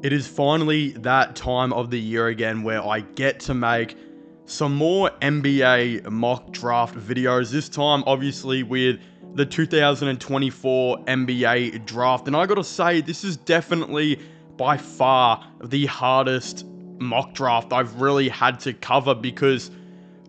It is finally that time of the year again where I get to make some more NBA mock draft videos. This time, obviously, with the 2024 NBA draft. And I gotta say, this is definitely by far the hardest mock draft I've really had to cover because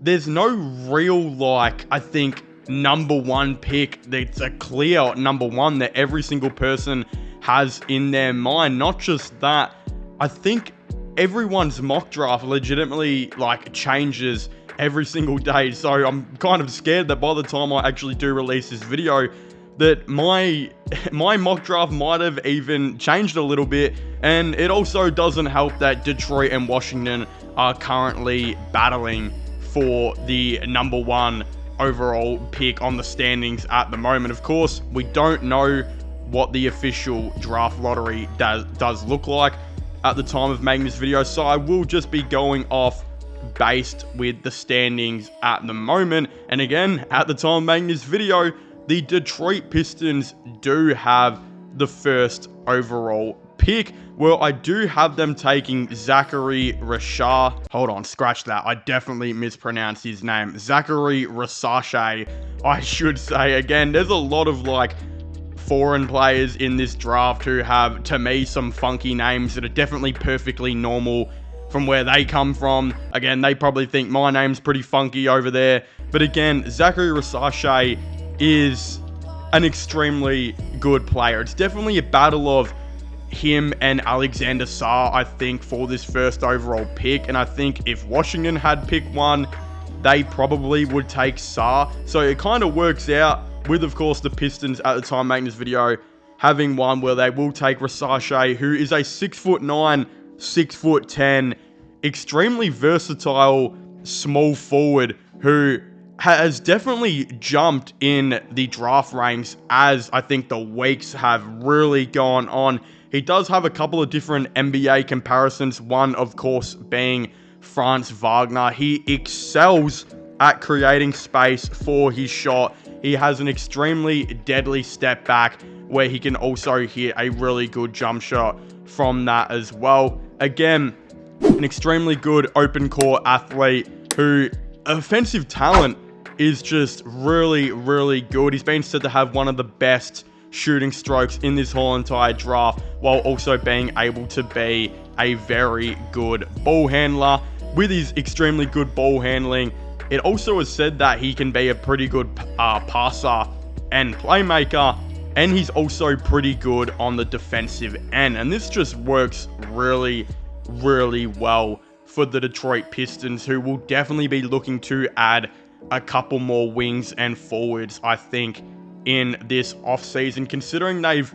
there's no real, I think, number one pick that's a clear number one that every single person has in their mind. Not just that, I think everyone's mock draft legitimately changes every single day. So I'm kind of scared that by the time I actually do release this video, that my mock draft might have even changed a little bit. And it also doesn't help that Detroit and Washington are currently battling for the number one overall pick on the standings at the moment. Of course, we don't know what the official draft lottery does look like at the time of making this video, so I will just be going off based with the standings at the moment. And again, at the time of making this video, the Detroit Pistons do have the first overall pick. Well, I do have them taking Zachary Rashad. Hold on, scratch that. I definitely mispronounced his name. Zachary Rasache, I should say. Again, there's a lot of foreign players in this draft who have, to me, some funky names that are definitely perfectly normal from where they come from. Again, they probably think my name's pretty funky over there. But again, Zachary Rasache is an extremely good player. It's definitely a battle of him and Alexander Sarr, I think, for this first overall pick. And I think if Washington had picked one, they probably would take Sarr. So it kind of works out with, of course, the Pistons at the time making this video having one where they will take Rasache, who is a 6'9", 6'10", extremely versatile small forward who has definitely jumped in the draft ranks as I think the weeks have really gone on. He does have a couple of different NBA comparisons, one, of course, being Franz Wagner. He excels at creating space for his shot. He has an extremely deadly step back where he can also hit a really good jump shot from that as well. Again, an extremely good open court athlete who offensive talent is just really, really good. He's been said to have one of the best shooting strokes in this whole entire draft, while also being able to be a very good ball handler. With his extremely good ball handling, it also is said that he can be a pretty good passer and playmaker, and he's also pretty good on the defensive end. And this just works really, really well for the Detroit Pistons, who will definitely be looking to add a couple more wings and forwards, I think, in this offseason, considering they've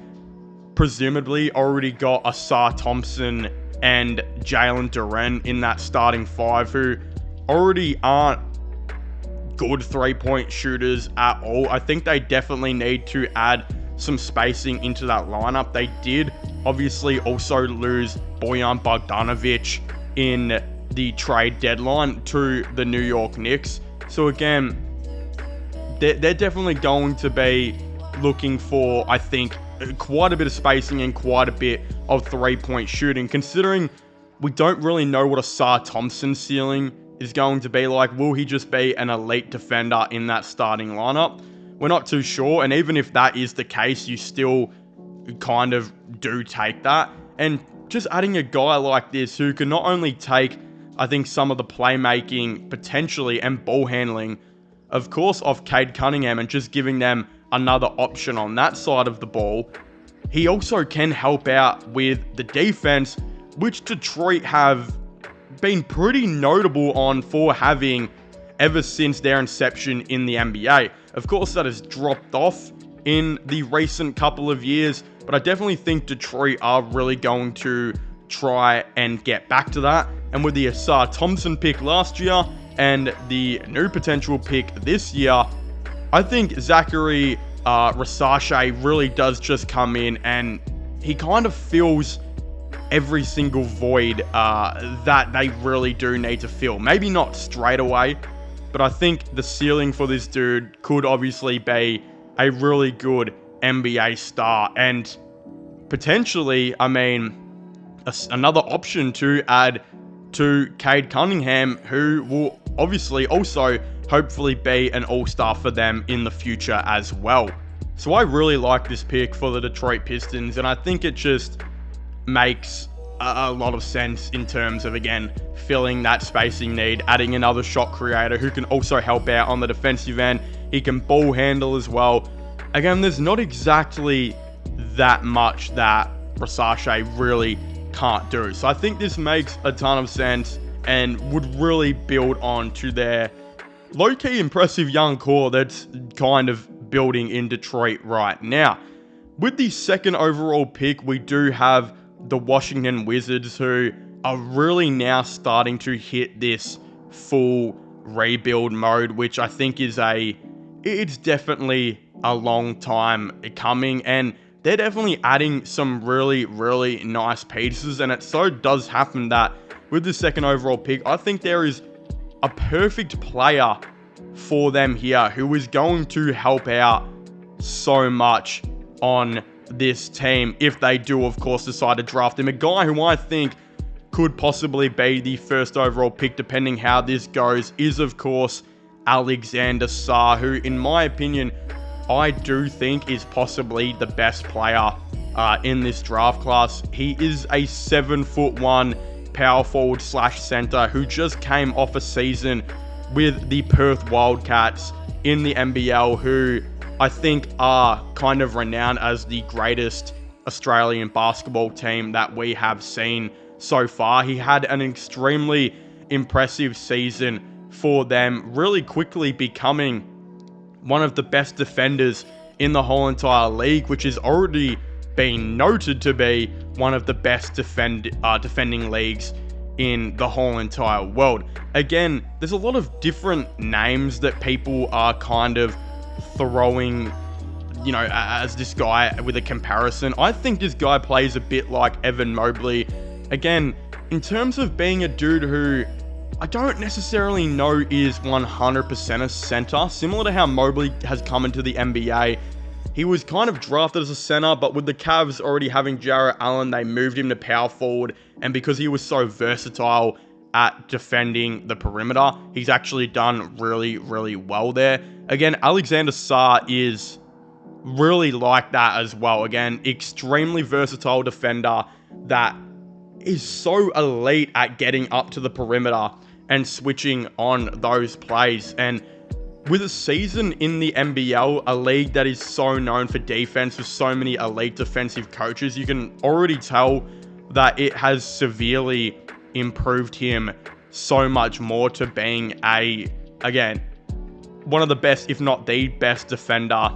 presumably already got Asar Thompson and Jalen Duren in that starting five, who already aren't good three-point shooters at all. I think they definitely need to add some spacing into that lineup. They did obviously also lose Bojan Bogdanovic in the trade deadline to the New York Knicks. So again, they're definitely going to be looking for, I think, quite a bit of spacing and quite a bit of three-point shooting, considering we don't really know what Asar Thompson's ceiling is going to be like. Will he just be an elite defender in that starting lineup? We're not too sure, and even if that is the case, you still kind of do take that. And just adding a guy like this who can not only take, I think, some of the playmaking potentially and ball handling, of course, off Cade Cunningham, and just giving them another option on that side of the ball, he also can help out with the defense, which Detroit have been pretty notable on for having ever since their inception in the NBA. Of course, that has dropped off in the recent couple of years, but I definitely think Detroit are really going to try and get back to that. And with the Asar Thompson pick last year and the new potential pick this year, I think Zachary Rasache really does just come in and he kind of fills every single void that they really do need to fill. Maybe not straight away, but I think the ceiling for this dude could obviously be a really good NBA star. And potentially, I mean, another option to add to Cade Cunningham, who will obviously also hopefully be an all-star for them in the future as well. So I really like this pick for the Detroit Pistons, and I think it just makes a lot of sense in terms of, again, filling that spacing need, adding another shot creator who can also help out on the defensive end. He can ball handle as well. Again, there's not exactly that much that Versace really can't do. So I think this makes a ton of sense and would really build on to their low-key impressive young core that's kind of building in Detroit right now. With the second overall pick, we do have the Washington Wizards, who are really now starting to hit this full rebuild mode, which I think is it's definitely a long time coming, and they're definitely adding some really, really nice pieces. And it so does happen that with the second overall pick, I think there is a perfect player for them here who is going to help out so much on this team if they do, of course, decide to draft him. A guy who I think could possibly be the first overall pick, depending how this goes, is, of course, Alexander Sarr, who, in my opinion, I do think is possibly the best player in this draft class. He is a 7'1" power forward / center who just came off a season with the Perth Wildcats in the NBL, who I think are kind of renowned as the greatest Australian basketball team that we have seen so far. He had an extremely impressive season for them, really quickly becoming one of the best defenders in the whole entire league, which is already been noted to be one of the best defending leagues in the whole entire world. Again, there's a lot of different names that people are kind of throwing, as this guy with a comparison. I think this guy plays a bit like Evan Mobley. Again, in terms of being a dude who I don't necessarily know is 100% a center, similar to how Mobley has come into the NBA. He was kind of drafted as a center, but with the Cavs already having Jarrett Allen, they moved him to power forward, and because he was so versatile at defending the perimeter, he's actually done really, really well there. Again, Alexander Sarr is really like that as well. Again, extremely versatile defender that is so elite at getting up to the perimeter and switching on those plays. And with a season in the NBL, a league that is so known for defense with so many elite defensive coaches, you can already tell that it has severely improved him so much more to being again, one of the best, if not the best defender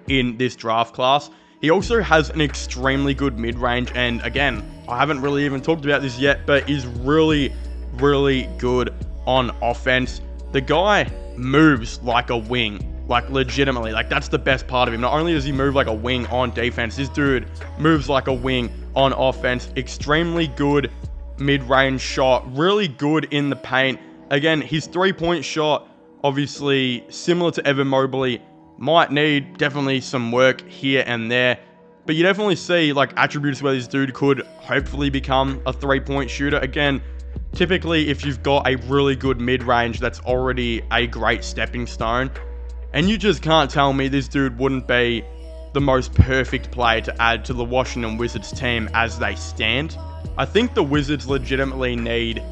in this draft class. He also has an extremely good mid-range, and again, I haven't really even talked about this yet, but is really, really good on offense. The guy moves like a wing, like legitimately, like that's the best part of him. Not only does he move like a wing on defense, this dude moves like a wing on offense. Extremely good mid-range shot, really good in the paint. Again, his three-point shot, obviously similar to Evan Mobley, might need definitely some work here and there, but you definitely see like attributes where this dude could hopefully become a three-point shooter. Again, typically if you've got a really good mid-range, that's already a great stepping stone, and you just can't tell me this dude wouldn't be the most perfect player to add to the Washington Wizards team as they stand. I think the Wizards legitimately need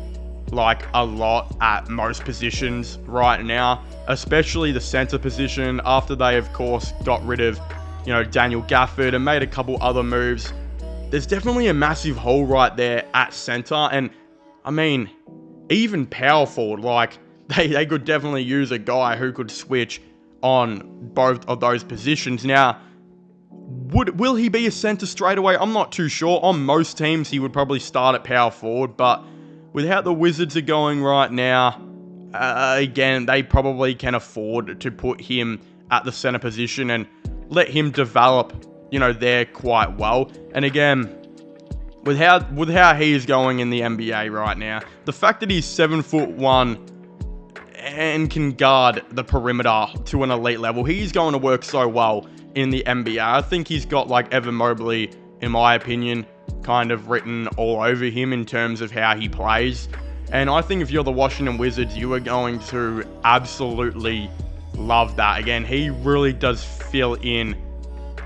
like a lot at most positions right now, especially the center position, after they of course got rid of Daniel Gafford and made a couple other moves. There's definitely a massive hole right there at center, and I mean, even power forward, like they could definitely use a guy who could switch on both of those positions. Now, will he be a center straight away? I'm not too sure. On most teams, he would probably start at power forward, but with how the Wizards are going right now, again, they probably can afford to put him at the center position and let him develop, there quite well. And again, with how he is going in the NBA right now, the fact that he's 7'1" and can guard the perimeter to an elite level, he's going to work so well in the NBA. I think he's got like Evan Mobley, in my opinion, kind of written all over him in terms of how he plays. And I think if you're the Washington Wizards, you are going to absolutely love that. Again, he really does fill in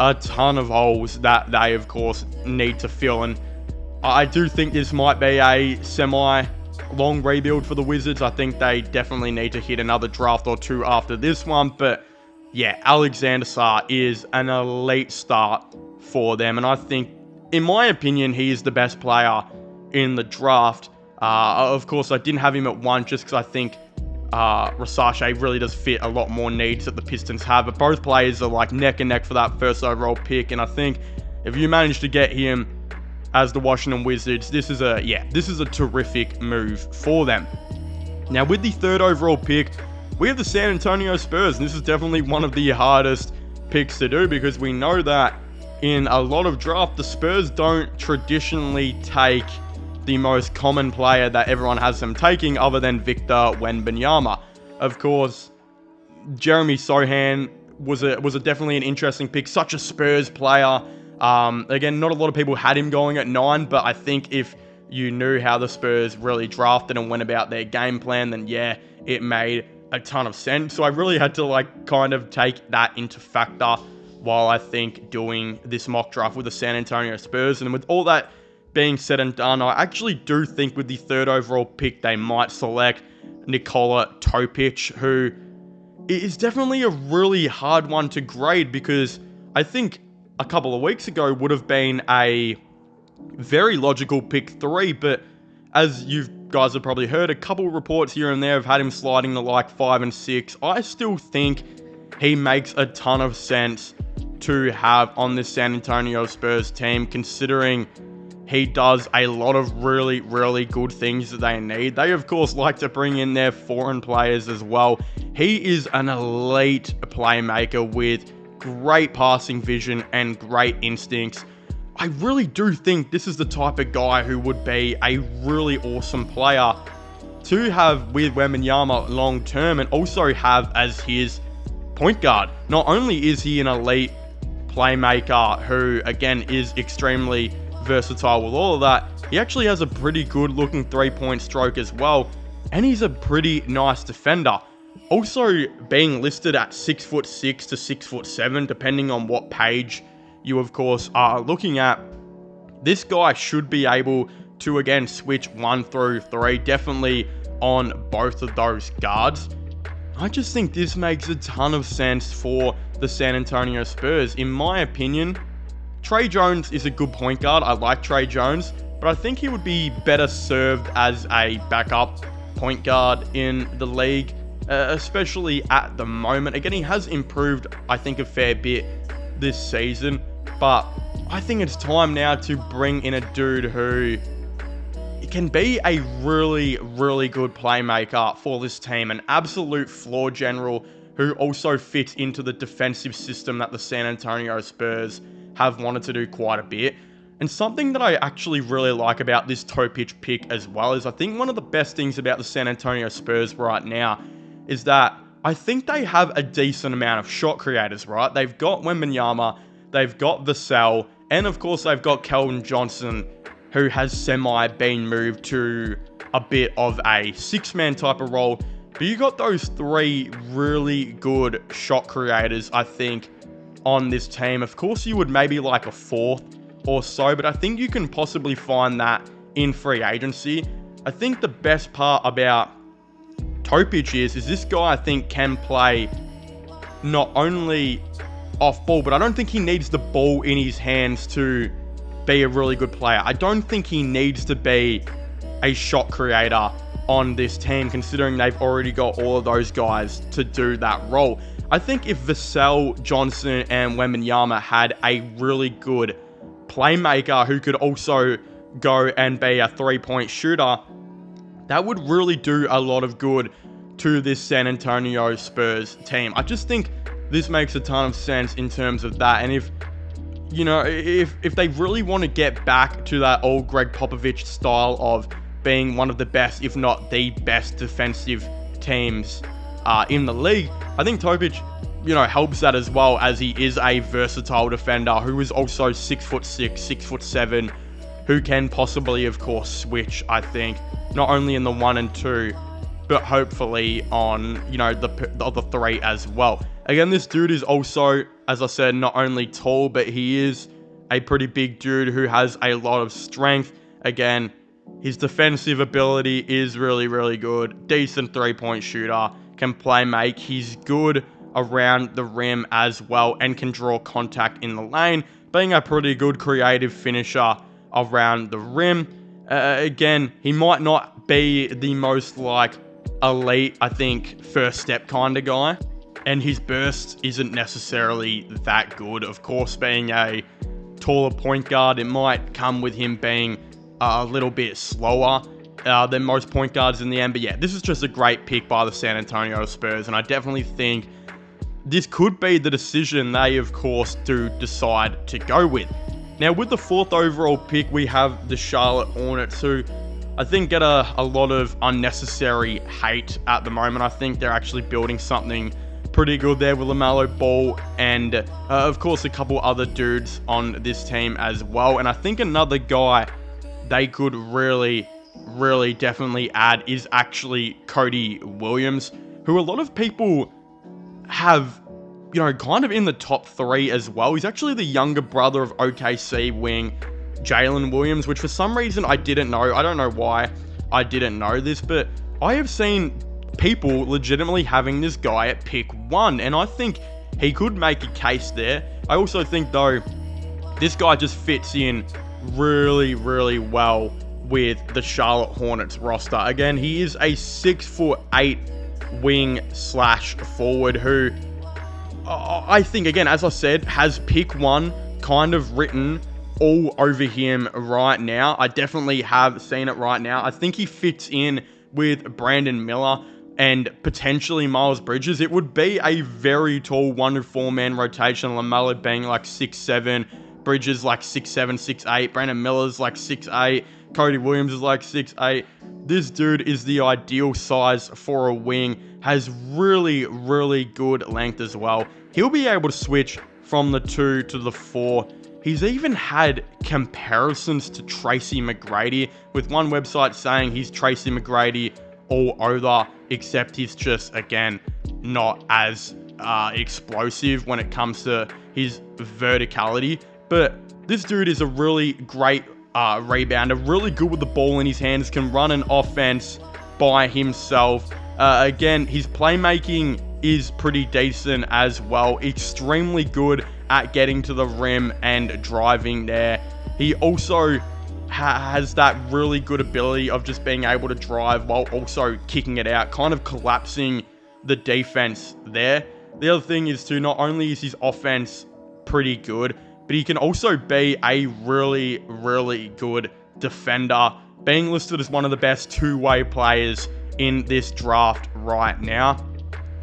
a ton of holes that they, of course, need to fill. And I do think this might be a semi-long rebuild for the Wizards. I think they definitely need to hit another draft or two after this one. But yeah, Alexander Sarr is an elite start for them. And I think, in my opinion, he is the best player in the draft. Of course, I didn't have him at 1 just because I think Rasace really does fit a lot more needs that the Pistons have. But both players are like neck and neck for that first overall pick. And I think if you manage to get him as the Washington Wizards, this is a terrific move for them. Now, with the 3rd overall pick, we have the San Antonio Spurs. And this is definitely one of the hardest picks to do because we know that in a lot of drafts, the Spurs don't traditionally take the most common player that everyone has them taking other than Victor Wembanyama. Of course, Jeremy Sohan was definitely an interesting pick, such a Spurs player. Again, not a lot of people had him going at 9, but I think if you knew how the Spurs really drafted and went about their game plan, then yeah, it made a ton of sense. So I really had to kind of take that into factor while I think doing this mock draft with the San Antonio Spurs. And with all that being said and done, I actually do think with the 3rd overall pick, they might select Nikola Topic, who is definitely a really hard one to grade because I think a couple of weeks ago would have been a very logical pick 3, but as you guys have probably heard, a couple of reports here and there have had him sliding to 5 and 6. I still think he makes a ton of sense to have on this San Antonio Spurs team, considering he does a lot of really, really good things that they need. They, of course, like to bring in their foreign players as well. He is an elite playmaker with great passing vision and great instincts. I really do think this is the type of guy who would be a really awesome player to have with Wembanyama long term and also have as his point guard. Not only is he an elite playmaker who, again, is extremely versatile with all of that, he actually has a pretty good looking 3-point stroke as well, and he's a pretty nice defender. Also being listed at 6'6" to 6'7", depending on what page you of course are looking at, this guy should be able to again switch 1 through 3, definitely on both of those guards. I just think this makes a ton of sense for the San Antonio Spurs. In my opinion, Tre Jones is a good point guard. I like Tre Jones, but I think he would be better served as a backup point guard in the league, especially at the moment. Again, he has improved, I think, a fair bit this season, but I think it's time now to bring in a dude who can be a really, really good playmaker for this team, an absolute floor general who also fits into the defensive system that the San Antonio Spurs have wanted to do quite a bit. And something that I actually really like about this Topic pick as well is I think one of the best things about the San Antonio Spurs right now is that I think they have a decent amount of shot creators, right? They've got Wembanyama, they've got Vassell, and of course they've got Keldon Johnson, who has been moved to a bit of a 6-man type of role. But you got those 3 really good shot creators, I think, on this team. Of course, you would maybe like a 4th or so, but I think you can possibly find that in free agency. I think the best part about Topic is this guy I think can play not only off ball, but I don't think he needs the ball in his hands to be a really good player. I don't think he needs to be a shot creator on this team, considering they've already got all of those guys to do that role. I think if Vassell, Johnson, and Wembanyama had a really good playmaker who could also go and be a 3-point shooter, that would really do a lot of good to this San Antonio Spurs team. I just think this makes a ton of sense in terms of that. And if they really want to get back to that old Greg Popovich style of being one of the best, if not the best defensive teams in the league, I think Topic, helps that as well, as he is a versatile defender who is also 6'6", 6'7", who can possibly, of course, switch, I think, not only in the 1 and 2, but hopefully on, the other 3 as well. Again, this dude is also, as I said, not only tall, but he is a pretty big dude who has a lot of strength. Again, his defensive ability is really, really good. Decent 3-point shooter, can play make. He's good around the rim as well and can draw contact in the lane, being a pretty good creative finisher around the rim. Again, he might not be the most elite, I think, first step kind of guy, and his burst isn't necessarily that good. Of course, being a taller point guard, it might come with him being a little bit slower than most point guards in the NBA. Yeah, this is just a great pick by the San Antonio Spurs, and I definitely think this could be the decision they, of course, do decide to go with. Now, with the 4th overall pick, we have the Charlotte Hornets, who I think get a lot of unnecessary hate at the moment. I think they're actually building something pretty good there with LaMelo Ball and, of course, a couple other dudes on this team as well. And I think another guy they could really definitely add is actually Cody Williams, who a lot of people have, kind of in the top 3 as well. He's actually the younger brother of OKC wing Jalen Williams, which for some reason I didn't know. I don't know why I didn't know this, but I have seen people legitimately having this guy at pick 1, and I think he could make a case there. I also think, though, this guy just fits in really well with the Charlotte Hornets roster. Again, he is a 6'8" wing/forward who I think, again, as I said, has pick 1 kind of written all over him right now. I definitely have seen it right now. I think he fits in with Brandon Miller and potentially Miles Bridges. It would be a very tall 1 to 4-man rotation. LaMelo being 6'7", Bridges 6'7", 6'8", Brandon Miller's 6'8", Cody Williams is 6'8". This dude is the ideal size for a wing, has really good length as well. He'll be able to switch from the 2 to the 4. He's even had comparisons to Tracy McGrady, with one website saying he's Tracy McGrady all over, except he's just, again, not as explosive when it comes to his verticality. But this dude is a really great rebounder, really good with the ball in his hands, can run an offense by himself. Again, his playmaking is pretty decent as well. Extremely good at getting to the rim and driving there. He also has that really good ability of just being able to drive while also kicking it out, kind of collapsing the defense there. The other thing is, too, not only is his offense pretty good, but he can also be a really good defender, being listed as one of the best two-way players in this draft right now.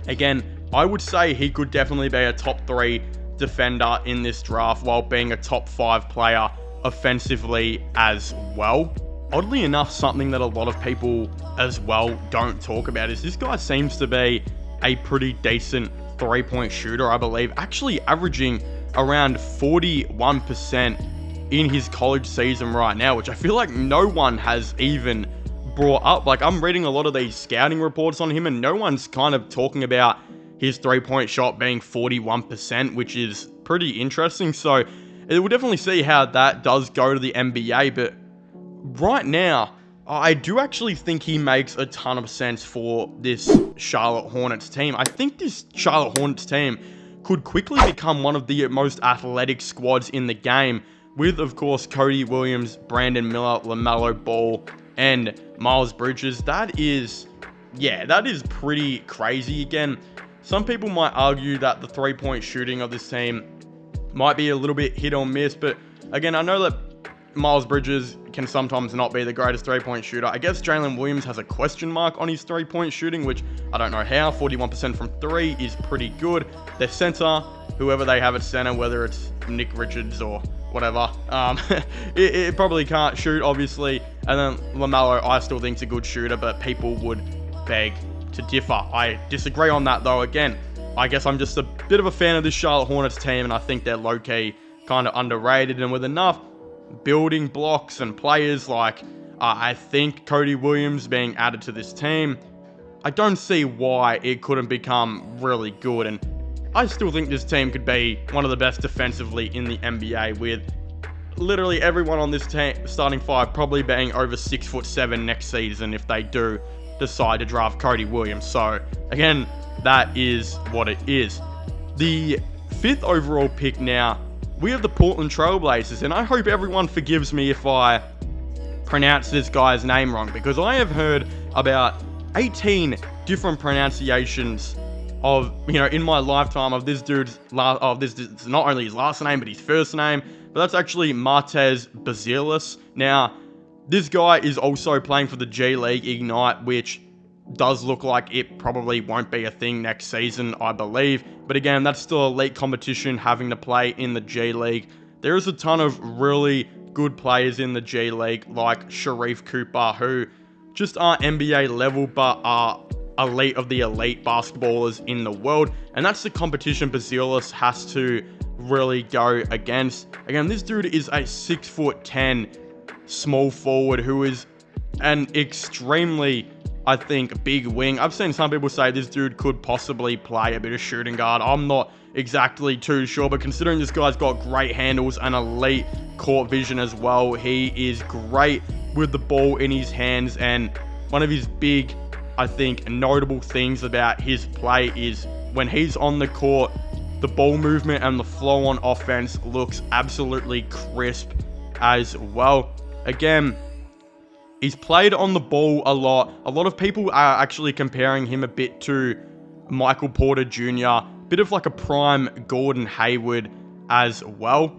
Again, I would say he could definitely be a top 3 defender in this draft while being a top 5 player offensively as well. Oddly enough, something that a lot of people as well don't talk about is this guy seems to be a pretty decent 3-point shooter, I believe, actually averaging around 41% in his college season right now, which I feel like no one has even brought up. I'm reading a lot of these scouting reports on him, and no one's kind of talking about his 3-point shot being 41%, which is pretty interesting. So we'll definitely see how that does go to the NBA, but right now, I do actually think he makes a ton of sense for this Charlotte Hornets team. I think this Charlotte Hornets team could quickly become one of the most athletic squads in the game, with, of course, Cody Williams, Brandon Miller, LaMelo Ball, and Miles Bridges. That is pretty crazy. Again, some people might argue that the 3-point shooting of this team might be a little bit hit or miss, but again, I know that Miles Bridges can sometimes not be the greatest 3-point shooter. I guess Jalen Williams has a question mark on his 3-point shooting, which I don't know how. 41% from 3 is pretty good. Their center, whoever they have at center, whether it's Nick Richards or whatever, it probably can't shoot, obviously. And then LaMelo, I still think is a good shooter, but people would beg to differ. I disagree on that, though. Again, I guess I'm just a bit of a fan of this Charlotte Hornets team, and I think they're low-key kind of underrated. And with enough building blocks and players like I think Cody Williams being added to this team, I don't see why it couldn't become really good. And I still think this team could be one of the best defensively in the NBA, with literally everyone on this team, starting five, probably being over 6'7" next season if they do decide to draft Cody Williams. So again, that is what it is. The 5th overall pick now, we have the Portland Trailblazers, and I hope everyone forgives me if I pronounce this guy's name wrong, because I have heard about 18 different pronunciations of, in my lifetime of this dude's not only his last name, but his first name. But that's actually Martez Bazilis. Now, this guy is also playing for the G League Ignite, which does look like it probably won't be a thing next season, I believe. But again, that's still elite competition, having to play in the G League. There is a ton of really good players in the G League, like Sharif Cooper, who just aren't NBA level, but are elite of the elite basketballers in the world. And that's the competition Bazilis has to really go against. Again, this dude is a 6'10" small forward who is an extremely, I think, big wing. I've seen some people say this dude could possibly play a bit of shooting guard. I'm not exactly too sure, but considering this guy's got great handles and elite court vision as well, he is great with the ball in his hands. And one of his big, I think, notable things about his play is when he's on the court, the ball movement and the flow on offense looks absolutely crisp as well. Again, he's played on the ball a lot. A lot of people are actually comparing him a bit to Michael Porter Jr., bit of like a prime Gordon Hayward as well.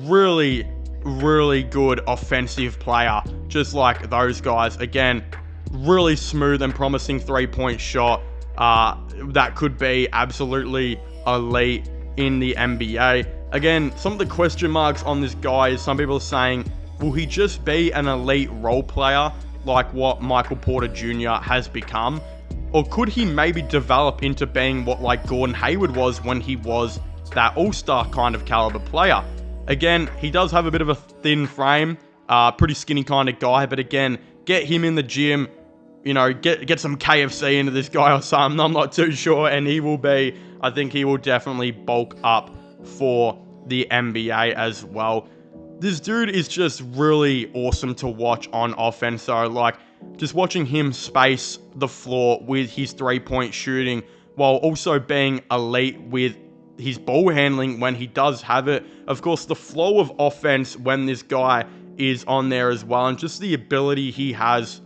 Really, really good offensive player, just like those guys. Again, really smooth and promising three-point shot. That could be absolutely elite in the NBA. Again, some of the question marks on this guy is some people are saying, will he just be an elite role player like what Michael Porter Jr. has become? Or could he maybe develop into being what like Gordon Hayward was when he was that all-star kind of caliber player? Again, he does have a bit of a thin frame, pretty skinny kind of guy, but again, get him in the gym, get some KFC into this guy or something, I'm not too sure, and I think he will definitely bulk up for the NBA as well. This dude is just really awesome to watch on offense, though. Like, just watching him space the floor with his three-point shooting, while also being elite with his ball handling when he does have it. Of course, the flow of offense when this guy is on there as well, and just the ability he has,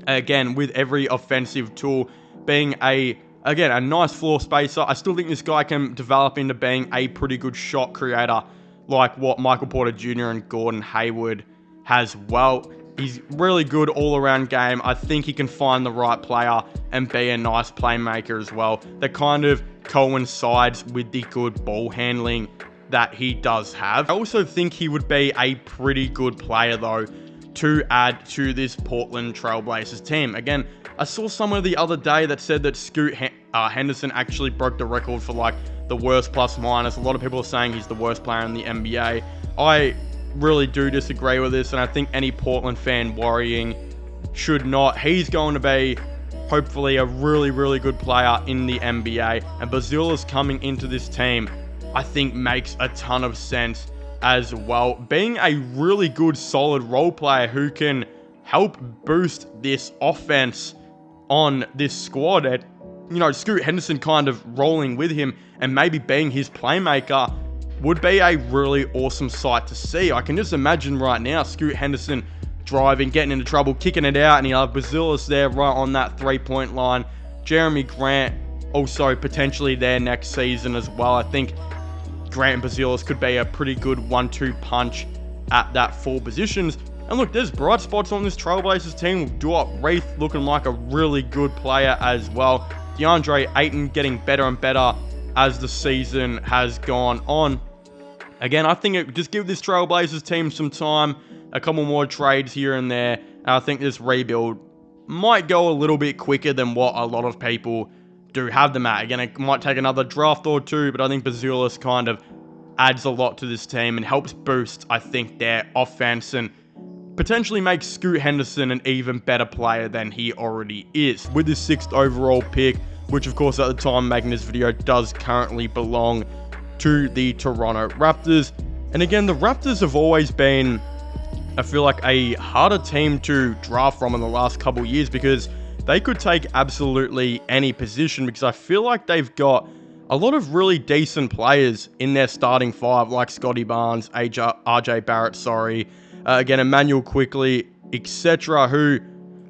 again, with every offensive tool, being a nice floor spacer. I still think this guy can develop into being a pretty good shot creator, like what Michael Porter Jr. and Gordon Hayward has. Well, he's really good all-around game. I think he can find the right player and be a nice playmaker as well. That kind of coincides with the good ball handling that he does have. I also think he would be a pretty good player, though, to add to this Portland Trailblazers team. Again, I saw somewhere the other day that said that Scoot Henderson actually broke the record for like the worst plus minus. A lot of people are saying he's the worst player in the NBA. I really do disagree with this, and I think any Portland fan worrying should not. He's going to be hopefully a really, really good player in the NBA, and Bazilis coming into this team, I think, makes a ton of sense as well. Being a really good, solid role player who can help boost this offense on this squad, and Scoot Henderson kind of rolling with him and maybe being his playmaker would be a really awesome sight to see. I can just imagine right now Scoot Henderson driving, getting into trouble, kicking it out, and you have Bazilis there right on that three-point line. Jeremy Grant also potentially there next season as well. I think Grant and Bazilis could be a pretty good 1-2 punch at that four positions. And look, there's bright spots on this Trailblazers team. Duop Reith looking like a really good player as well. DeAndre Ayton getting better and better as the season has gone on. Again, I think it just give this Trailblazers team some time, a couple more trades here and there, and I think this rebuild might go a little bit quicker than what a lot of people do have them at. Again, it might take another draft or two, but I think Bazilis kind of adds a lot to this team and helps boost, I think, their offense and potentially make Scoot Henderson an even better player than he already is. With this 6th overall pick, which of course at the time making this video does currently belong to the Toronto Raptors. And again, the Raptors have always been, I feel like, a harder team to draft from in the last couple years because they could take absolutely any position, because I feel like they've got a lot of really decent players in their starting 5, like Scotty Barnes, RJ Barrett, again, Emmanuel Quickley, etc., who,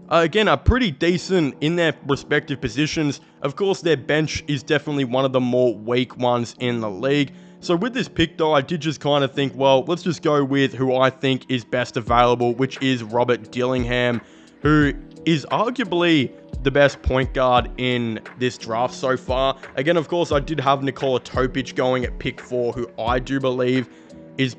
again, are pretty decent in their respective positions. Of course, their bench is definitely one of the more weak ones in the league. So with this pick, though, I did just kind of think, well, let's just go with who I think is best available, which is Robert Dillingham, who is arguably the best point guard in this draft so far. Again, of course, I did have Nikola Topic going at pick 4, who I do believe is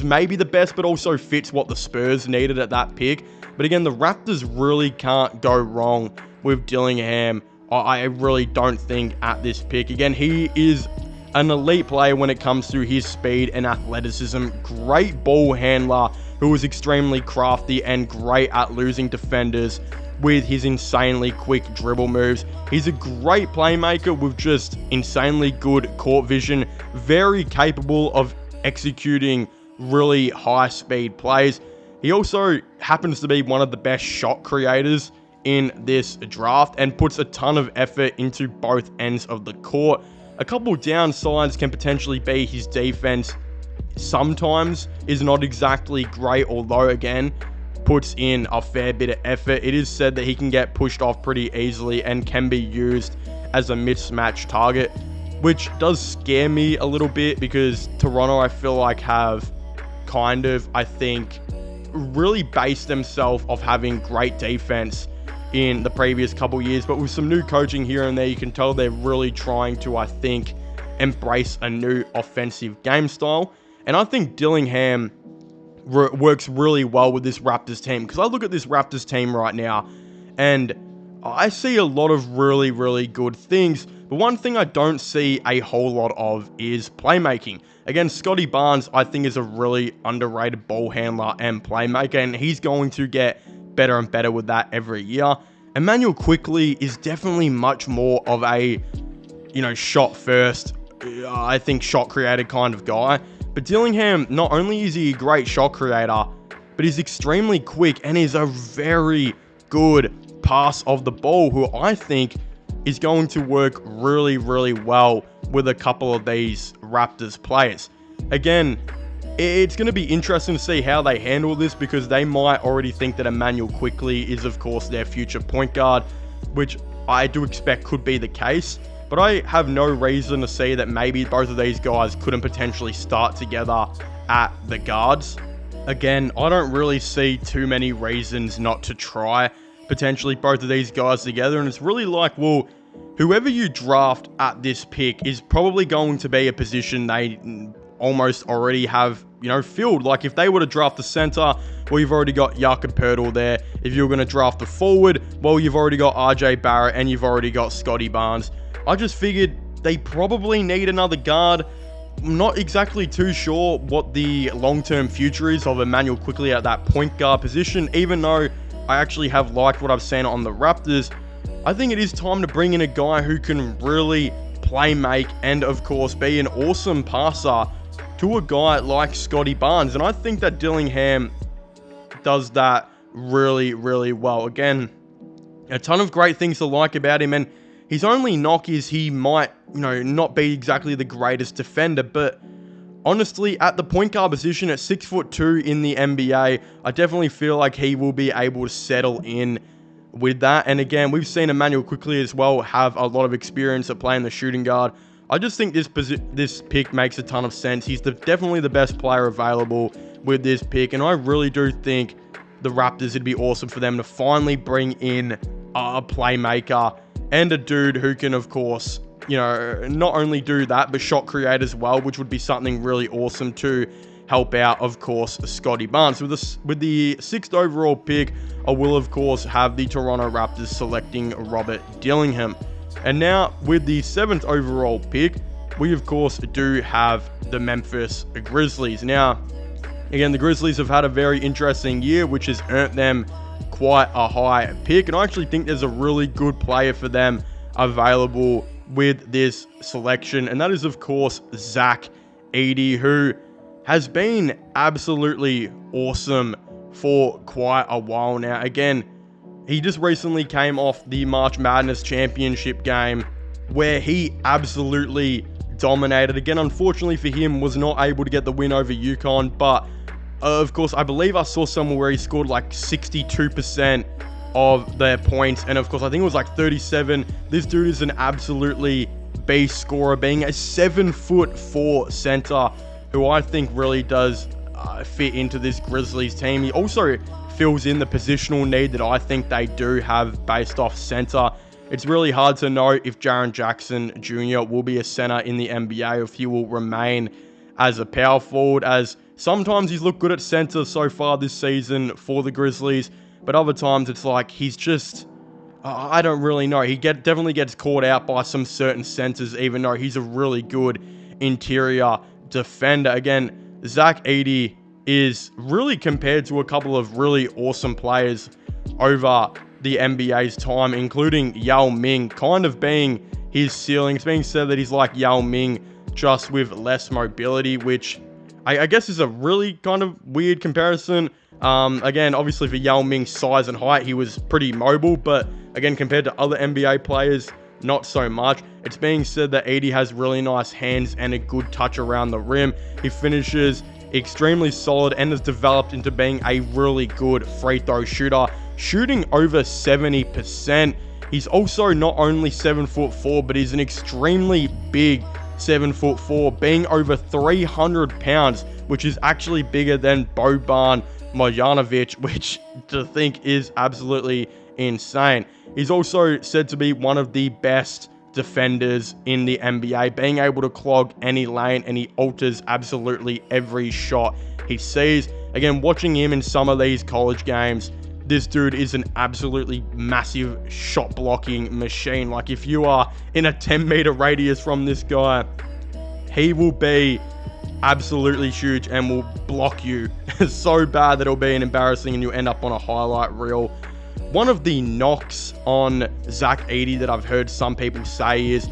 maybe the best, but also fits what the Spurs needed at that pick. But again, the Raptors really can't go wrong with Dillingham. I really don't think at this pick. Again, he is an elite player when it comes to his speed and athleticism. Great ball handler who is extremely crafty and great at losing defenders with his insanely quick dribble moves. He's a great playmaker with just insanely good court vision, very capable of executing really high speed plays. He also happens to be one of the best shot creators in this draft and puts a ton of effort into both ends of the court. A couple downsides can potentially be his defense sometimes is not exactly great, although again, puts in a fair bit of effort. It is said that he can get pushed off pretty easily and can be used as a mismatch target, which does scare me a little bit because Toronto, I feel like, have kind of, I think, really based themselves off having great defense in the previous couple years, but with some new coaching here and there, you can tell they're really trying to, I think, embrace a new offensive game style. And I think Dillingham works really well with this Raptors team, because I look at this Raptors team right now and I see a lot of really, really good things, but one thing I don't see a whole lot of is playmaking. Again, Scotty Barnes, I think, is a really underrated ball handler and playmaker, and he's going to get better and better with that every year. Emmanuel Quickley is definitely much more of a, shot first, I think, shot creator kind of guy. But Dillingham, not only is he a great shot creator, but he's extremely quick and is a very good pass of the ball, who I think is going to work really, really well with a couple of these Raptors players. Again, it's going to be interesting to see how they handle this, because they might already think that Emmanuel Quickley is, of course, their future point guard, which I do expect could be the case. But I have no reason to see that maybe both of these guys couldn't potentially start together at the guards. Again, I don't really see too many reasons not to try potentially both of these guys together. And it's really like, well, whoever you draft at this pick is probably going to be a position they almost already have, filled. Like if they were to draft the center, well, you've already got Jakob Poeltl there. If you're going to draft the forward, well, you've already got RJ Barrett and you've already got Scotty Barnes. I just figured they probably need another guard. I'm not exactly too sure what the long-term future is of Emmanuel Quickley at that point guard position, even though I actually have liked what I've seen on the Raptors. I think it is time to bring in a guy who can really play make and, of course, be an awesome passer to a guy like Scotty Barnes. And I think that Dillingham does that really, really well. Again, a ton of great things to like about him, and his only knock is he might, not be exactly the greatest defender, but honestly, at the point guard position at 6'2" in the NBA, I definitely feel like he will be able to settle in with that. And again, we've seen Emmanuel Quickley as well have a lot of experience at playing the shooting guard. I just think this pick makes a ton of sense. He's definitely the best player available with this pick, and I really do think the Raptors, it'd be awesome for them to finally bring in a playmaker and a dude who can, of course, not only do that, but shot create as well, which would be something really awesome to help out, of course, Scotty Barnes. With the 6th overall pick, I will, of course, have the Toronto Raptors selecting Robert Dillingham. And now, with the 7th overall pick, we of course do have the Memphis Grizzlies. Now, again, the Grizzlies have had a very interesting year, which has earned them quite a high pick, and I actually think there's a really good player for them available with this selection, and that is of course Zach Edey, who has been absolutely awesome for quite a while now. Again, he just recently came off the March Madness championship game where he absolutely dominated. Again, unfortunately for him, was not able to get the win over UConn, but of course, I believe I saw somewhere where he scored like 62% of their points, and of course, I think it was like 37. This dude is an absolutely beast scorer, being a 7'4" center, who I think really does fit into this Grizzlies team. He also fills in the positional need that I think they do have based off center. It's really hard to know if Jaren Jackson Jr. will be a center in the NBA, or if he will remain as a power forward, as sometimes he's looked good at center so far this season for the Grizzlies, but other times it's like he's just, I don't really know. He definitely gets caught out by some certain centers, even though he's a really good interior defender. Again, Zach Edey is really, compared to a couple of really awesome players over the NBA's time, including Yao Ming, kind of being his ceiling. It's being said that he's like Yao Ming, just with less mobility, which I guess is a really kind of weird comparison. Again, obviously for Yao Ming's size and height, he was pretty mobile, but again, compared to other NBA players, not so much. It's being said that Edey has really nice hands and a good touch around the rim. He finishes extremely solid and has developed into being a really good free throw shooter, shooting over 70%. He's also not only 7'4", but he's an extremely big 7'4", being over 300 pounds, which is actually bigger than Boban Marjanovic, which to think is absolutely insane. He's also said to be one of the best defenders in the NBA, being able to clog any lane, and he alters absolutely every shot he sees. Again, watching him in some of these college games, this dude is an absolutely massive shot blocking machine. Like, if you are in a 10-meter radius from this guy, he will be absolutely huge and will block you so bad that it'll be an embarrassing and you'll end up on a highlight reel. One of the knocks on Zach Edey that I've heard some people say is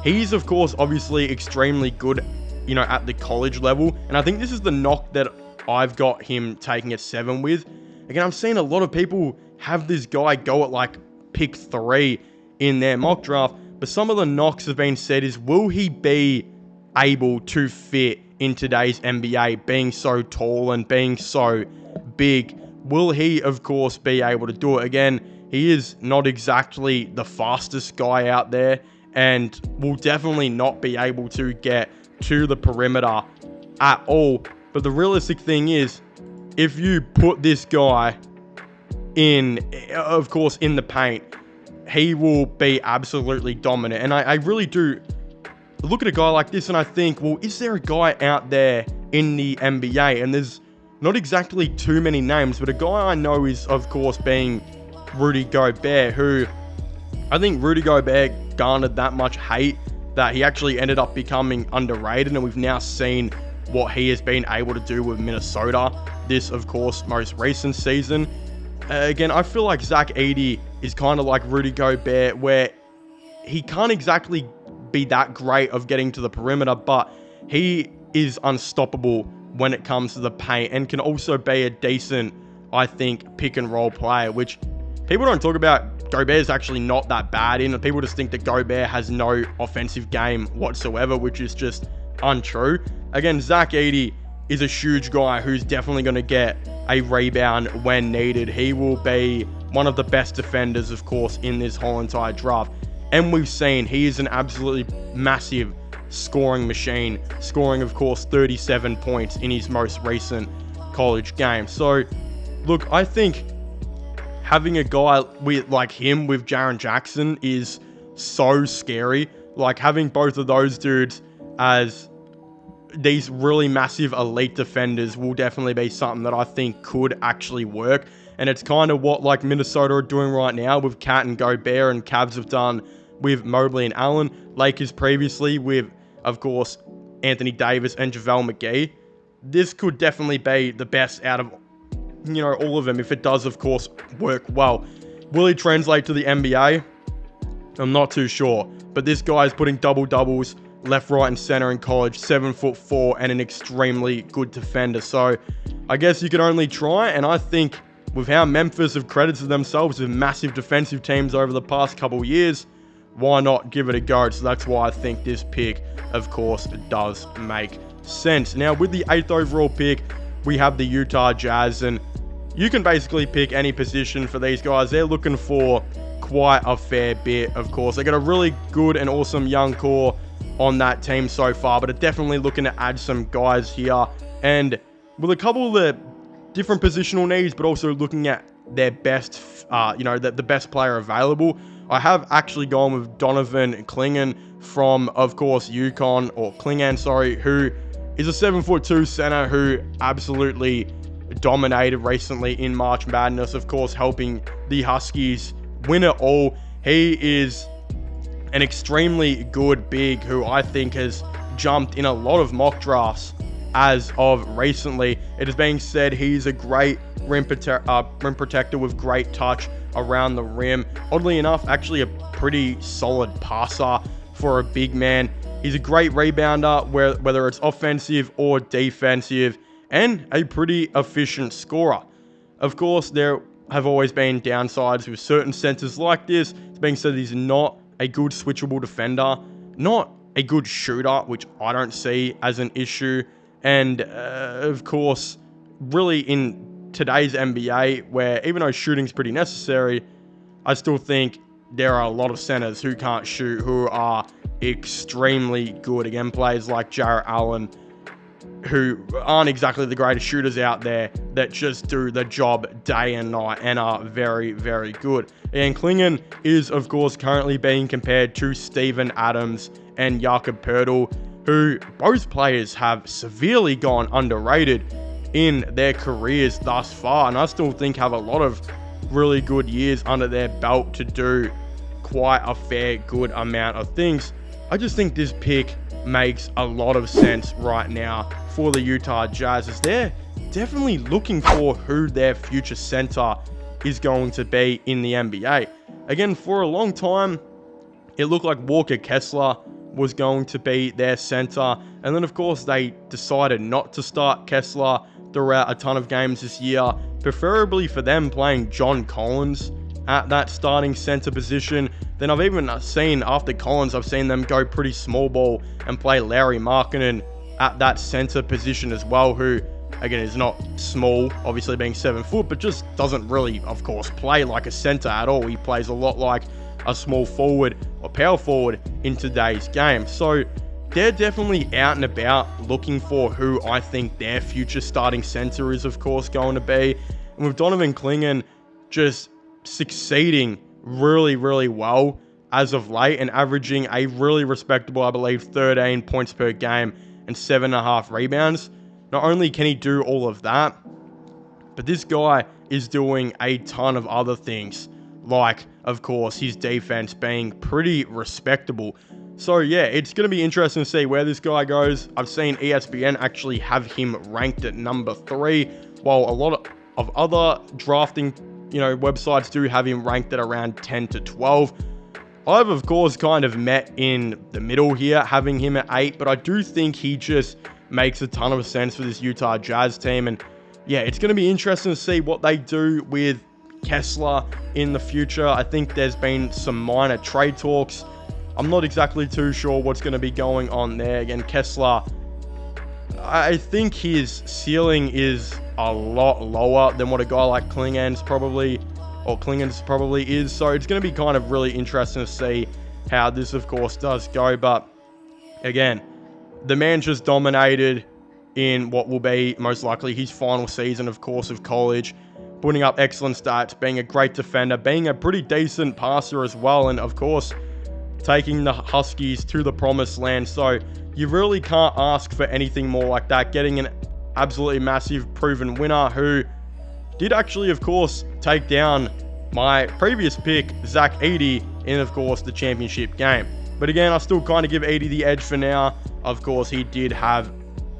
he's, of course, obviously extremely good, at the college level. And I think this is the knock that I've got him taking a 7 with. Again, I'm seeing a lot of people have this guy go at like pick 3 in their mock draft. But some of the knocks have been said is, will he be able to fit in today's NBA, being so tall and being so big? Will he, of course, be able to do it? Again, he is not exactly the fastest guy out there, and will definitely not be able to get to the perimeter at all. But the realistic thing is, if you put this guy in, of course, in the paint, he will be absolutely dominant. And I really do look at a guy like this and I think, well, is there a guy out there in the NBA? And there's not exactly too many names, but a guy I know is, of course, being Rudy Gobert, who I think Rudy Gobert garnered that much hate that he actually ended up becoming underrated, and we've now seen what he has been able to do with Minnesota this, of course, most recent season. Again, I feel like Zach Edey is kind of like Rudy Gobert, where he can't exactly be that great of getting to the perimeter, but he is unstoppable when it comes to the paint, and can also be a decent, I think, pick and roll player, which people don't talk about. Gobert is actually not that bad in, and people just think that Gobert has no offensive game whatsoever, which is just untrue. Again, Zach Edey is a huge guy who's definitely going to get a rebound when needed. He will be one of the best defenders, of course, in this whole entire draft. And we've seen he is an absolutely massive scoring machine, scoring, of course, 37 points in his most recent college game. So, look, I think having a guy like him with Jaren Jackson is so scary. Like, having both of those dudes as these really massive elite defenders will definitely be something that I think could actually work. And it's kind of what like Minnesota are doing right now with Cat and Gobert, and Cavs have done with Mobley and Allen. Lakers previously with of course, Anthony Davis and JaVale McGee. This could definitely be the best out of, all of them, if it does, of course, work well. Will he translate to the NBA? I'm not too sure. But this guy is putting double-doubles left, right, and center in college. 7'4", and an extremely good defender. So I guess you can only try, and I think with how Memphis have credited themselves as massive defensive teams over the past couple years, why not give it a go? So that's why I think this pick, of course, does make sense. Now, with the 8th overall pick, we have the Utah Jazz, and you can basically pick any position for these guys. They're looking for quite a fair bit, of course. They got a really good and awesome young core on that team so far, but are definitely looking to add some guys here. And with a couple of the different positional needs, but also looking at their best, the best player available, I have actually gone with Donovan Clingan from, of course, UConn, or Clingan, sorry, who is a 7'2" center who absolutely dominated recently in March Madness, of course, helping the Huskies win it all. He is an extremely good big who I think has jumped in a lot of mock drafts as of recently. It is being said he's a great rim protector with great touch around the rim. Oddly enough, actually a pretty solid passer for a big man. He's a great rebounder, whether it's offensive or defensive, and a pretty efficient scorer. Of course, there have always been downsides with certain centers like this. It's being said he's not a good switchable defender, not a good shooter, which I don't see as an issue. And of course, really in today's NBA, where even though shooting's pretty necessary, I still think there are a lot of centers who can't shoot, who are extremely good. Again, players like Jarrett Allen, who aren't exactly the greatest shooters out there, that just do the job day and night and are very, very good. And Clingan is, of course, currently being compared to Steven Adams and Jakob Poeltl, who both players have severely gone underrated in their careers thus far, and I still think have a lot of really good years under their belt to do quite a fair good amount of things. I just think this pick makes a lot of sense right now for the Utah Jazz, as they're definitely looking for who their future center is going to be in the NBA. Again, for a long time, it looked like Walker Kessler was going to be their center, and then of course they decided not to start Kessler throughout a ton of games this year, preferably for them playing John Collins at that starting center position. Then I've even seen, after Collins, I've seen them go pretty small ball and play Larry Markkinen at that center position as well, who, again, is not small, obviously being 7 foot, but just doesn't really, of course, play like a center at all. He plays a lot like a small forward or power forward in today's game. So they're definitely out and about looking for who I think their future starting center is, of course, going to be. And with Donovan Clingan just succeeding really, really well as of late and averaging a really respectable, I believe, 13 points per game and 7.5 rebounds. Not only can he do all of that, but this guy is doing a ton of other things, like, of course, his defense being pretty respectable. So yeah, it's going to be interesting to see where this guy goes. I've seen ESPN actually have him ranked at number 3, while a lot of other drafting, websites do have him ranked at around 10 to 12. I've, of course, kind of met in the middle here, having him at 8, but I do think he just makes a ton of sense for this Utah Jazz team. And yeah, it's going to be interesting to see what they do with Kessler in the future. I think there's been some minor trade talks. I'm not exactly too sure what's going to be going on there. Again, Kessler, I think his ceiling is a lot lower than what a guy like Clingan's probably is. So it's going to be kind of really interesting to see how this, of course, does go. But again, the man just dominated in what will be most likely his final season, of course, of college, putting up excellent stats, being a great defender, being a pretty decent passer as well, and of course, taking the Huskies to the promised land. So you really can't ask for anything more like that. Getting an absolutely massive proven winner who did actually, of course, take down my previous pick, Zach Edey, in, of course, the championship game. But again, I still kind of give Edey the edge for now. Of course, he did have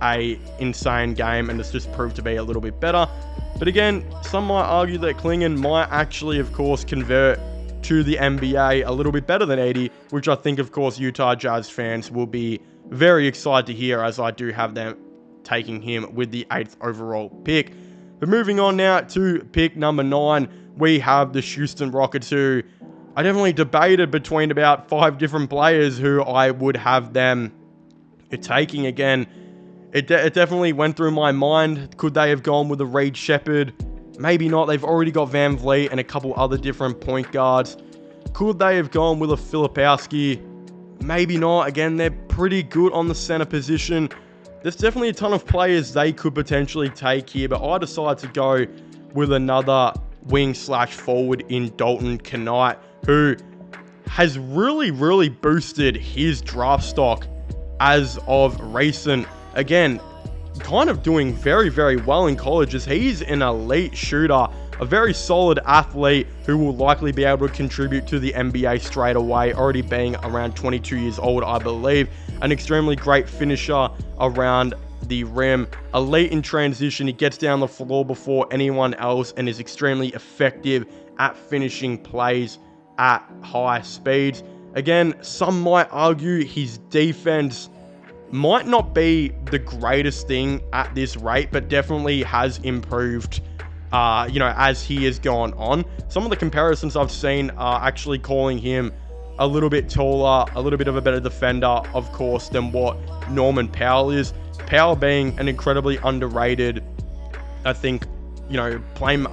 a insane game, and it's just proved to be a little bit better. But again, some might argue that Klingon might actually, of course, convert to the NBA a little bit better than 80, which I think, of course, Utah Jazz fans will be very excited to hear, as I do have them taking him with the 8th overall pick. But moving on now to pick number 9, we have the Houston Rockets, who I definitely debated between about 5 different players who I would have them taking. Again, it definitely went through my mind. Could they have gone with a Reed Shepherd? Maybe not. They've already got Van Vliet and a couple other different point guards. Could they have gone with a Filipowski? Maybe not. Again, they're pretty good on the center position. There's definitely a ton of players they could potentially take here, but I decided to go with another wing/forward in Dalton Knight, who has really boosted his draft stock as of recent. Again, kind of doing very well in college, as he's an elite shooter, a very solid athlete who will likely be able to contribute to the NBA straight away, already being around 22 years old, I believe. An extremely great finisher around the rim, elite in transition. He gets down the floor before anyone else and is extremely effective at finishing plays at high speeds. Again, some might argue his defense might not be the greatest thing at this rate, but definitely has improved, as he has gone on. Some of the comparisons I've seen are actually calling him a little bit taller, a little bit of a better defender, of course, than what Norman Powell is. Powell being an incredibly underrated, I think, three-point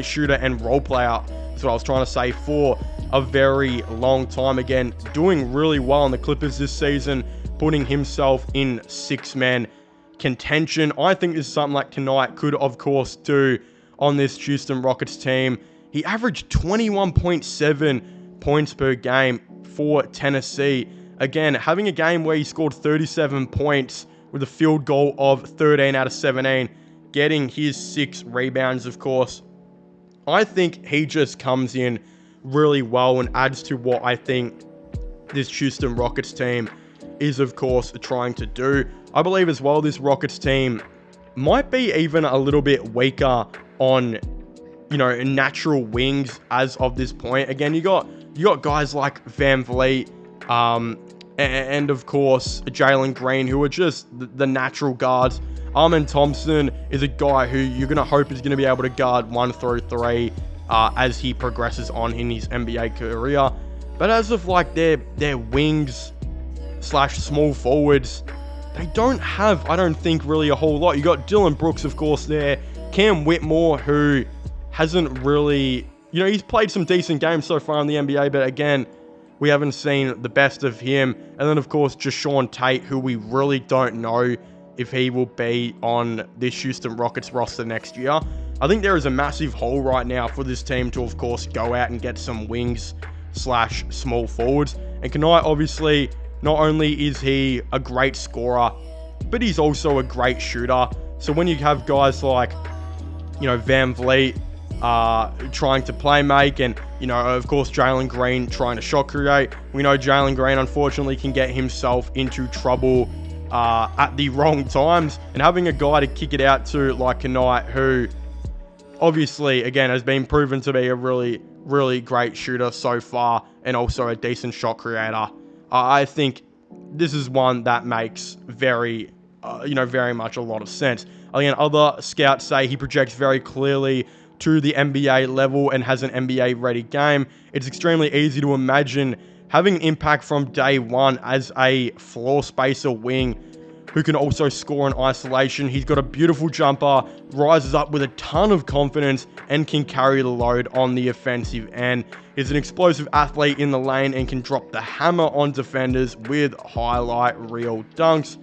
shooter and role player. That's what I was trying to say, for a very long time. Again, doing really well on the Clippers this season, putting himself in 6-man contention. I think this is something like Knight could, of course, do on this Houston Rockets team. He averaged 21.7 points per game for Tennessee. Again, having a game where he scored 37 points with a field goal of 13 out of 17, getting his 6 rebounds, of course. I think he just comes in really well and adds to what I think this Houston Rockets team is, of course, trying to do. I believe as well this Rockets team might be even a little bit weaker on, natural wings as of this point. Again, you got guys like Van Vliet, and of course Jalen Green, who are just the natural guards. Armin Thompson is a guy who you're going to hope is going to be able to guard 1 through 3 as he progresses on in his NBA career. But as of their wings / small forwards, they don't have, I don't think, really a whole lot. You got Dylan Brooks, of course, there. Cam Whitmore, who hasn't really, he's played some decent games so far in the NBA, but again, we haven't seen the best of him. And then, of course, Jashawn Tate, who we really don't know if he will be on this Houston Rockets roster next year. I think there is a massive hole right now for this team to, of course, go out and get some wings / small forwards. And Knight, obviously, not only is he a great scorer, but he's also a great shooter. So when you have guys like, Van Vliet trying to play make, and, of course, Jalen Green trying to shot create, we know Jalen Green, unfortunately, can get himself into trouble at the wrong times. And having a guy to kick it out to like Knight, who obviously, again, has been proven to be a really great shooter so far, and also a decent shot creator. I think this is one that makes very much a lot of sense. Again, other scouts say he projects very clearly to the NBA level and has an NBA-ready game. It's extremely easy to imagine having an impact from day one as a floor spacer wing who can also score in isolation. He's got a beautiful jumper, rises up with a ton of confidence, and can carry the load on the offensive end. He's an explosive athlete in the lane and can drop the hammer on defenders with highlight reel dunks.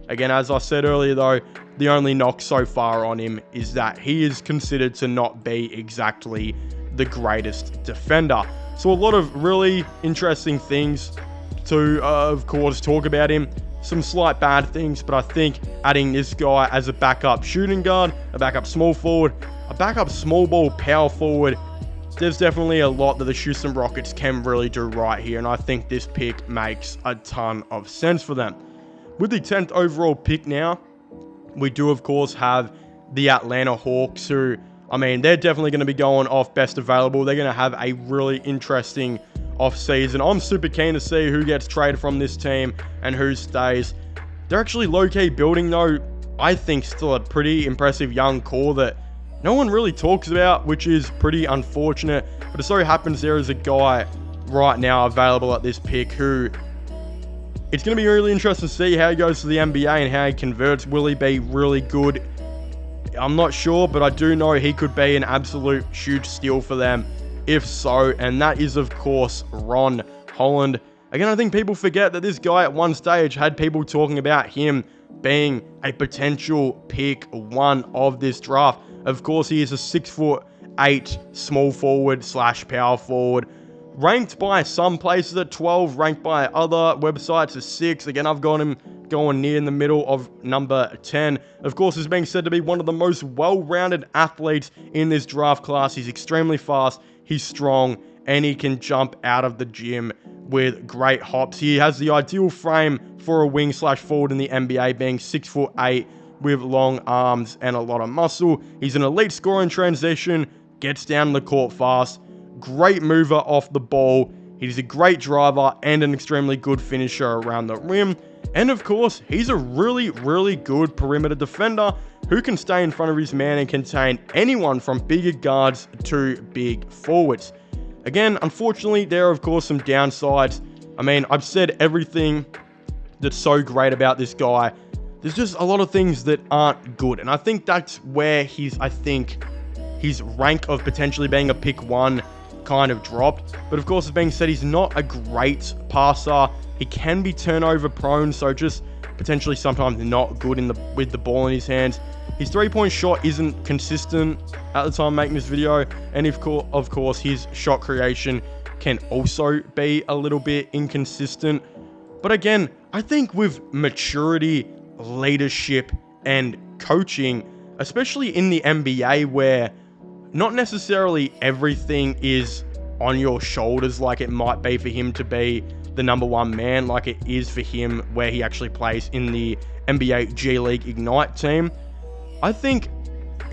Again, as I said earlier though, the only knock so far on him is that he is considered to not be exactly the greatest defender. So a lot of really interesting things to, of course, talk about him. Some slight bad things, but I think adding this guy as a backup shooting guard, a backup small forward, a backup small ball power forward, there's definitely a lot that the Houston Rockets can really do right here, and I think this pick makes a ton of sense for them. with the 10th overall pick now, we do, of course, have the Atlanta Hawks, who, I mean, they're definitely going to be going off best available. They're going to have a really interesting offseason. I'm super keen to see who gets traded from this team and who stays. They're actually low-key building, though, I think, still a pretty impressive young core that no one really talks about, which is pretty unfortunate. But it so happens there is a guy right now available at this pick who... It's going to be really interesting to see how he goes to the NBA and how he converts. Will he be really good? I'm not sure, but I do know he could be an absolute huge steal for them if so. And that is, of course, Ron Holland. Again, I think people forget that this guy at one stage had people talking about him being a potential pick 1 of this draft. Of course, he is a 6'8" small forward / power forward. Ranked by some places at 12, ranked by other websites at 6. Again, I've got him going near in the middle of number 10. Of course, is being said to be one of the most well-rounded athletes in this draft class. He's extremely fast, he's strong, and he can jump out of the gym with great hops. He has the ideal frame for a wing / forward in the NBA, being 6'8", with long arms and a lot of muscle. He's an elite scorer in transition, gets down the court fast, great mover off the ball. He's a great driver and an extremely good finisher around the rim. And of course, he's a really, really good perimeter defender who can stay in front of his man and contain anyone from bigger guards to big forwards. Again, unfortunately, there are of course some downsides. I mean, I've said everything that's so great about this guy. There's just a lot of things that aren't good. And I think that's where his rank of potentially being a pick 1 kind of dropped. But of course, it's being said, he's not a great passer. He can be turnover prone, so just potentially sometimes not good with the ball in his hands. His 3-point shot isn't consistent at the time making this video, and of course his shot creation can also be a little bit inconsistent. But again, I think with maturity, leadership, and coaching, especially in the NBA where not necessarily everything is on your shoulders like it might be for him to be the number 1 man, like it is for him where he actually plays in the NBA G League Ignite team. I think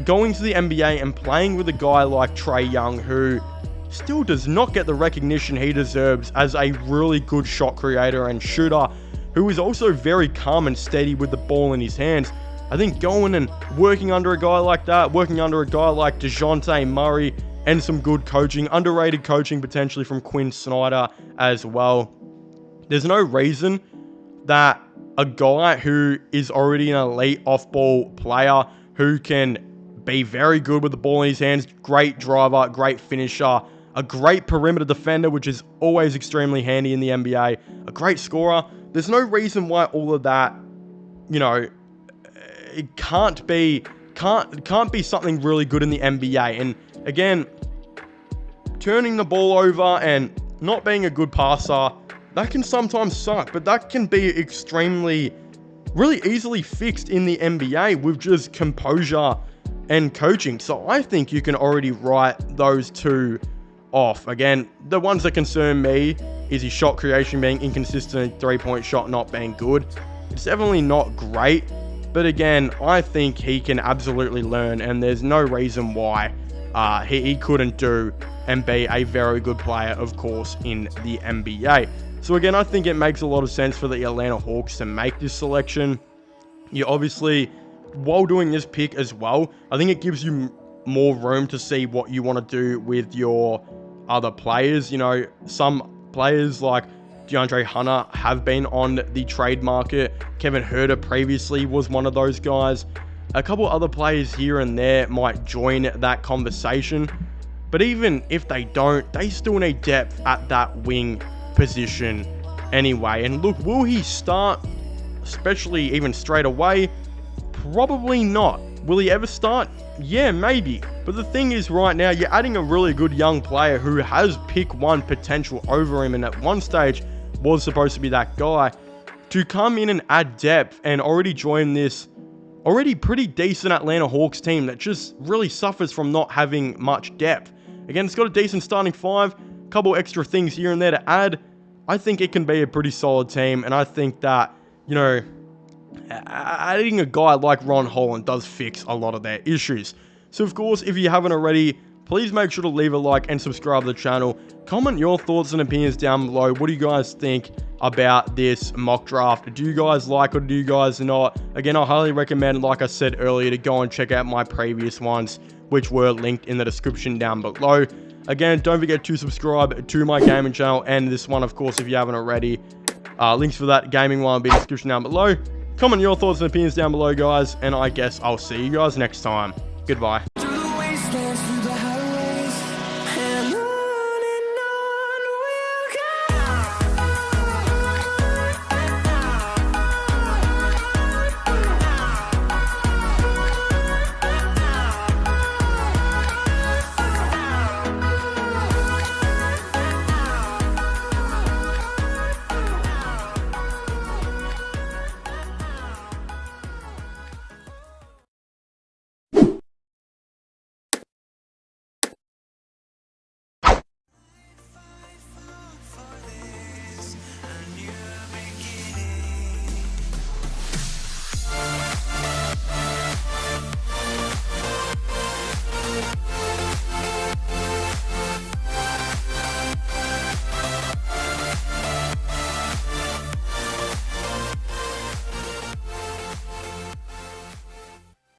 going to the NBA and playing with a guy like Trae Young, who still does not get the recognition he deserves as a really good shot creator and shooter, who is also very calm and steady with the ball in his hands. I think going and working under a guy like that, working under a guy like DeJounte Murray, and some good coaching, underrated coaching potentially from Quinn Snyder as well. There's no reason that a guy who is already an elite off-ball player, who can be very good with the ball in his hands, great driver, great finisher, a great perimeter defender, which is always extremely handy in the NBA, a great scorer. There's no reason why all of that, you know, it can't be something really good in the NBA. And again, turning the ball over and not being a good passer, that can sometimes suck, but that can be really easily fixed in the NBA with just composure and coaching. So I think you can already write those two off. Again, the ones that concern me is his shot creation being inconsistent and 3-point shot not being good. It's definitely not great. But again, I think he can absolutely learn, and there's no reason why he couldn't do and be a very good player, of course, in the NBA. So again, I think it makes a lot of sense for the Atlanta Hawks to make this selection. You obviously, while doing this pick as well, I think it gives you more room to see what you want to do with your other players. You know, some players like DeAndre Hunter have been on the trade market. Kevin Huerter previously was one of those guys. A couple other players here and there might join that conversation. But even if they don't, they still need depth at that wing position anyway. And look, will he start, especially even straight away? Probably not. Will he ever start? Yeah, maybe. But the thing is, right now, you're adding a really good young player who has pick 1 potential over him, and at one stage was supposed to be that guy, to come in and add depth and already join this already pretty decent Atlanta Hawks team that just really suffers from not having much depth. Again, it's got a decent starting 5, a couple extra things here and there to add. I think it can be a pretty solid team, and I think that, you know, adding a guy like Ron Holland does fix a lot of their issues. So of course, if you haven't already, please make sure to leave a like and subscribe to the channel. Comment your thoughts and opinions down below. What do you guys think about this mock draft? Do you guys like or do you guys not? Again, I highly recommend, like I said earlier, to go and check out my previous ones, which were linked in the description down below. Again, don't forget to subscribe to my gaming channel and this one, of course, if you haven't already. Links for that gaming one will be in the description down below. Comment your thoughts and opinions down below, guys, and I guess I'll see you guys next time. Goodbye.